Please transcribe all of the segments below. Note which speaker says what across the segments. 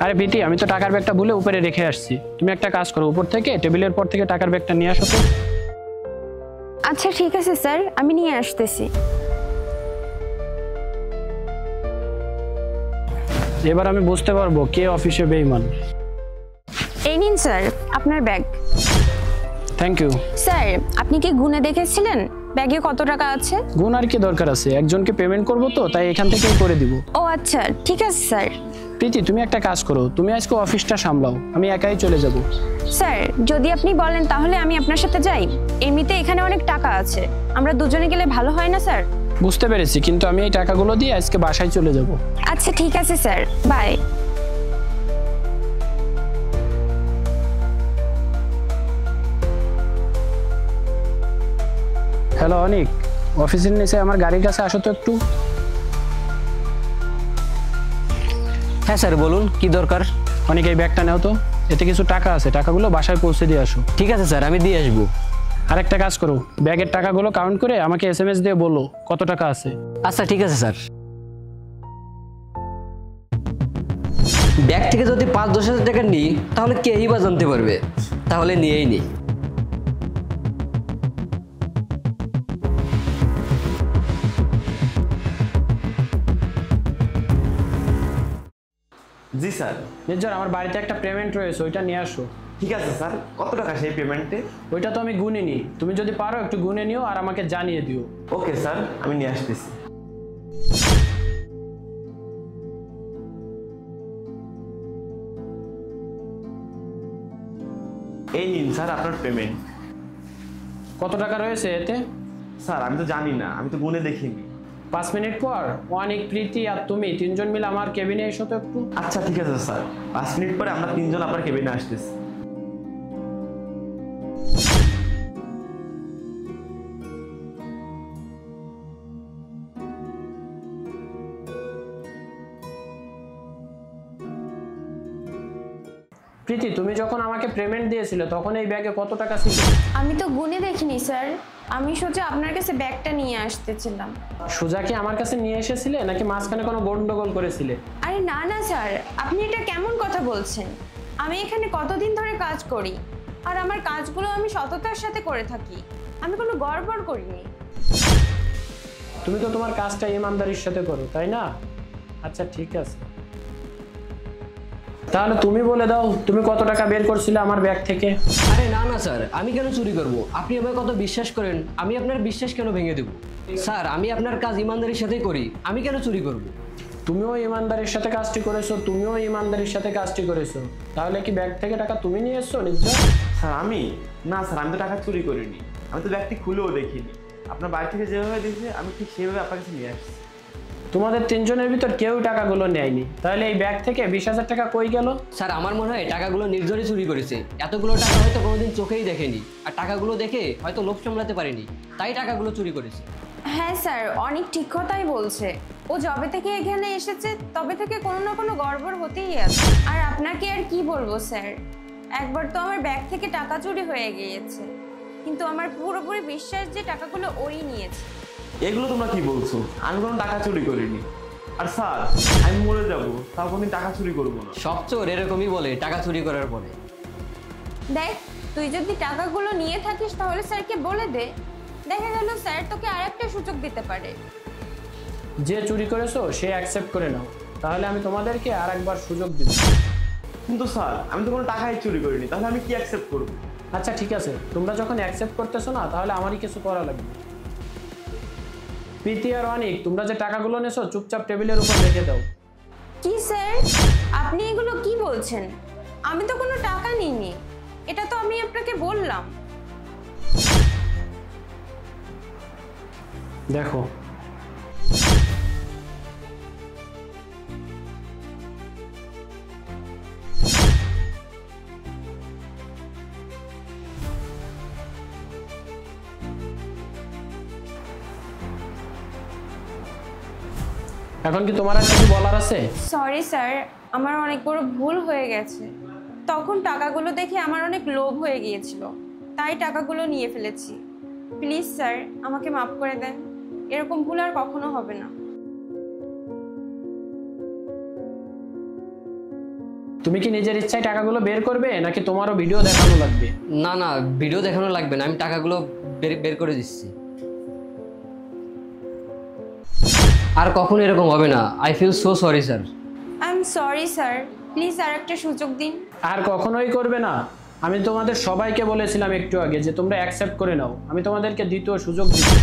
Speaker 1: আরে বিটি, আমি তো টাকার ব্যাগটা ভুলে উপরে রেখে আসছি। তুমি একটা কাজ করো, উপর থেকে টেবিলের পর থেকে টাকার ব্যাগটা নিয়ে আসো তো।
Speaker 2: আচ্ছা ঠিক আছে স্যার, আমি নিয়ে আসতেছি।
Speaker 1: এবার আমি বুঝতে পারবো কে অফিসে বেঈমান।
Speaker 2: এই নিন স্যার আপনার ব্যাগ।
Speaker 1: Thank you.
Speaker 2: স্যার আপনি কি গুনে দেখেছিলেন ব্যাগে কত টাকা আছে?
Speaker 1: গুণ আর কি দরকার আছে, একজনকে পেমেন্ট করবো তো তাই এখান থেকেই করে দিব।
Speaker 2: ও আচ্ছা ঠিক আছে স্যার।
Speaker 1: প্রীতি, তুমি একটা কাজ করো, তুমি আজকে অফিসটা সামলাও, আমি একাই চলে যাব।
Speaker 2: স্যার যদি আপনি বলেন তাহলে আমি আপনার সাথে যাই। এমনিতে এখানে অনেক টাকা আছে, আমরা দুজনে গেলে ভালো হয় না স্যার?
Speaker 1: বুঝতে পেরেছি, কিন্তু আমি এই টাকাগুলো দিয়ে আজকে বাসায় চলে যাব।
Speaker 2: আচ্ছা ঠিক আছে স্যার, বাই।
Speaker 1: হ্যালো অনিক, অফিসের নিচে আমার গাড়ির কাছে আসো তো একটু।
Speaker 3: হ্যাঁ স্যার বলুন, কি দরকার?
Speaker 1: অনেক, এই ব্যাগটা নাও তো, এতে কিছু টাকা আছে, টাকাগুলো বাসায় পৌঁছে দিয়ে আসো।
Speaker 3: ঠিক আছে স্যার, আমি দিয়ে আসবো।
Speaker 1: আর একটা কাজ করো, ব্যাগের টাকাগুলো কাউন্ট করে আমাকে SMS দিয়ে বলো কত টাকা আছে।
Speaker 3: আচ্ছা ঠিক আছে স্যার। ব্যাগ থেকে যদি 5-10 হাজার টাকা নিই তাহলে কেই বা জানতে পারবে, তাহলে নিয়েই নিই।
Speaker 4: জি স্যার।
Speaker 1: নির্ঝর, আমার বাড়িতে একটা পেমেন্ট রয়েছে, ওইটা নিয়ে আসো।
Speaker 4: ঠিক আছে স্যার, কত টাকা সেই পেমেন্টে?
Speaker 1: ওইটা তো আমি গুনিনি, তুমি যদি পারো একটু গুনে নিও আর আমাকে জানিয়ে দিও।
Speaker 4: ওকে স্যার, আমি নিয়ে আসতেছি। এই নিন স্যার আপনার পেমেন্ট।
Speaker 1: কত টাকা রয়েছে এতে?
Speaker 4: স্যার আমি তো জানি না, আমি তো গুনে দেখিনি।
Speaker 1: 5 মিনিট পর অনেক, প্রীতি আর তুমি তিনজন মিলে আমার কেবিনে এসো তো একটু।
Speaker 4: আচ্ছা ঠিক আছে স্যার, 5 মিনিট পরে আমরা তিনজন আপনার কেবিনে আসতেছি।
Speaker 1: প্রীতি, তুমি যখন আমাকে পেমেন্ট দিয়েছিলে তখন এই ব্যাগে কত টাকা ছিল?
Speaker 2: আমি তো গুনে দেখিনি স্যার, আমি সোজা আপনার কাছে ব্যাগটা নিয়ে আসতেছিলাম।
Speaker 1: সুজা কি আমার কাছে নিয়ে এসেছিলে নাকি মাঝখানে কোনো গন্ডগোল করেছিলে?
Speaker 2: আরে না না স্যার, আপনি এটা কেমন কথা বলছেন? আমি এখানে কতদিন ধরে কাজ করি, আর আমার কাজগুলো আমি সততার সাথে করে থাকি, আমি কোনো গড়বড় করিনি।
Speaker 1: তুমি তো তোমার কাজটা ইমানদারির সাথে করো, তাই না? আচ্ছা ঠিক আছে, তাহলে তুমি বলে দাও তুমি কত টাকা বের করছিলে আমার ব্যাগ থেকে?
Speaker 3: আরে না না স্যার, আমি কেন চুরি করব? আপনি আমায় কত বিশ্বাস করেন, আমি আপনার বিশ্বাস কেন ভেঙে দেব? স্যার আমি আপনার কাজ ইমানদারির সাথেই করি, আমি কেন চুরি করব?
Speaker 1: তুমিও ইমানদারির সাথে কাজটি করেছো, তুমিও ইমানদারির সাথে কাজটি করেছো, তাহলে কি ব্যাগ থেকে টাকা তুমি নিয়ে এসছো নির্ঝর?
Speaker 4: স্যার আমি না স্যার, আমি তো টাকা চুরি করিনি, আমি তো ব্যাগটি খুলেও দেখিনি। আপনার বাড়ি থেকে যেভাবে দিয়েছে আমি ঠিক সেভাবে আপনার কাছে নিয়ে আসছি।
Speaker 1: তোমাদের তিনজনের ভিতর কেউ টাকাগুলো নেয়নি, তাহলে এই ব্যাগ থেকে 20,000 টাকা কই গেল?
Speaker 3: স্যার আমার মনে হয় টাকাগুলো নির্ঝরই চুরি করেছে। এতগুলো টাকা হয়তো কোনোদিন চোখেই দেখেনি, আর টাকাগুলো দেখে হয়তো লোভ সামলাতে পারেনি, তাই টাকাগুলো চুরি করেছে।
Speaker 2: হ্যাঁ স্যার, অনেক ঠিক কথাই বলছে। ও যবে থেকে এখানে এসেছে তবে থেকে কোনো না কোনো গড়বড় হতেই আছে। আর আপনাকে আর কি বলবো স্যার, একবার তো আমার ব্যাগ থেকে টাকা চুরি হয়ে গিয়েছে, কিন্তু আমার পুরোপুরি বিশ্বাস যে টাকাগুলো ওই নিয়েছে।
Speaker 4: এগুলো তোমরা কি বলছো? আমি কোনো টাকা চুরি করিনি। আর স্যার আমি মরে যাবো তাও কোনদিন টাকা চুরি করবো না।
Speaker 3: সব চোর এরকমই বলে টাকা চুরি করার পরে।
Speaker 2: দেখ, তুই যদি টাকাগুলো নিয়ে থাকিস তাহলে স্যারকে বলে দে, দেখা গেল স্যার তোকে আরেকটা সুযোগ দিতে পারে।
Speaker 1: যে চুরি করেছো সে অ্যাকসেপ্ট করে নাও, তাহলে আমি তোমাদেরকে আর একবার সুযোগ দিব।
Speaker 4: কিন্তু স্যার আমি তো কোনো টাকাই চুরি করিনি, তাহলে আমি কি অ্যাকসেপ্ট করবো?
Speaker 1: আচ্ছা ঠিক আছে, তোমরা যখন অ্যাকসেপ্ট করতেছো না তাহলে আমারই কিছু করা লাগবে। প্রীতি আর অনিক, তোমরা যে টাকাগুলো নেছো চুপচাপ টেবিলের উপর রেখে দাও।
Speaker 2: কি স্যার, আপনি এগুলো কি বলছেন? আমি তো কোনো টাকা নিইনি, এটা তো আমি আপনাকে বললাম।
Speaker 1: দেখো, এখন কি তোমার আর কিছু বলার আছে?
Speaker 2: সরি স্যার, আমার অনেক বড় ভুল হয়ে গেছে। তখন টাকাগুলো দেখে আমার অনেক লোভ হয়ে গিয়েছিল, তাই টাকাগুলো নিয়ে ফেলেছি। প্লিজ স্যার আমাকে মাফ করে দেন, এরকম ভুল আর কখনো হবে না।
Speaker 1: তুমি কি নিজের ইচ্ছায় টাকাগুলো বের করবে নাকি তোমারও ভিডিও দেখানো লাগবে?
Speaker 3: না না, ভিডিও দেখানো লাগবে না, আমি টাকাগুলো বের করে দিচ্ছি। আর কখনো এরকম হবে না। I feel so sorry sir.
Speaker 2: I am sorry sir, please আর একটা সুযোগ দিন।
Speaker 1: আর কখনোই করবে না। আমি তোমাদের সবাইকে বলেছিলাম একটু আগে যে তোমরা অ্যাকসেপ্ট করে নাও, আমি তোমাদেরকে দ্বিতীয় সুযোগ দিচ্ছি।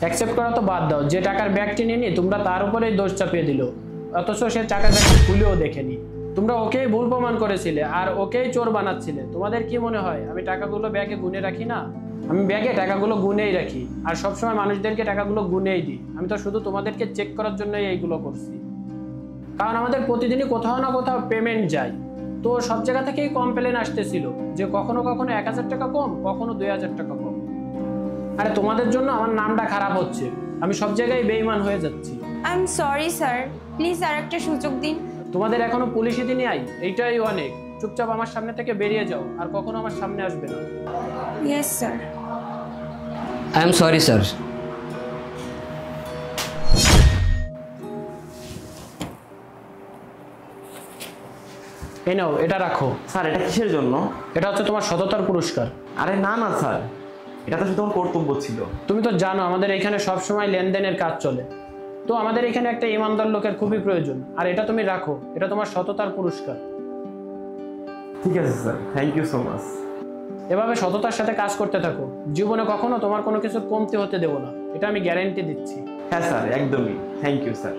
Speaker 1: অ্যাকসেপ্ট করা তো বাদ দাও, যে টাকার ব্যাগটি নিয়ে তোমরা তার উপরেই দোষ চাপিয়ে দিল, অথচ সে টাকার ব্যাগটি খুলেও দেখেনি। তোমরা ওকেই ভুল প্রমাণ করেছিলে আর ওকেই চোর বানাচ্ছিলে। তোমাদের কি মনে হয় আমি টাকাগুলো ব্যাগে গুনে রাখি না? আমি ব্যাগে টাকাগুলো গুনেই রাখি আর সবসময় মানুষদেরকে টাকাগুলো গুনেই দিই। আমি তো শুধু তোমাদেরকে চেক করার জন্যই এইগুলো করছি, কারণ আমাদের প্রতিদিনই কোথাও না কোথাও পেমেন্ট যায়। তো সব জায়গা থেকেই কমপ্লেন আসতেছিল যে কখনো কখনো 1000 টাকা কম, কখনো 2000 টাকা কম। আরে তোমাদের জন্য আমার নামটা খারাপ হচ্ছে, আমি সব জায়গায় বেঈমান হয়ে যাচ্ছি।
Speaker 2: I am sorry sir, please আর একটা সুযোগ দিন।
Speaker 1: তোমাদের এখনো পুলিশে দিনে আই, এইটাই অনেক। চুপচাপ আমার সামনে থেকে বেরিয়ে যাও, আর কখনো আমার সামনে আসবে না।
Speaker 2: Yes sir.
Speaker 3: I am sorry sir.
Speaker 1: এই নাও, এটা রাখো।
Speaker 4: স্যার এটা কিসের জন্য?
Speaker 1: এটা হচ্ছে তোমার সততার পুরস্কার।
Speaker 4: আরে না না স্যার, এটা তো শুধু আমার কর্তব্য ছিল।
Speaker 1: তুমি তো জানো আমাদের এখানে সবসময় লেনদেনের কাজ চলে, তো আমাদের এখানে একটা ইমানদার লোকের খুবই প্রয়োজন। আর এটা তুমি রাখো, এটা তোমার সততার পুরস্কার।
Speaker 4: ঠিক আছে sir, thank you so much.
Speaker 1: এভাবে সততার সাথে কাজ করতে থাকো, জীবনে কখনো তোমার কোনো কিছুর কমতি হতে দেবো না, এটা আমি গ্যারান্টি দিচ্ছি।
Speaker 4: হ্যাঁ স্যার, একদমই। Thank you sir.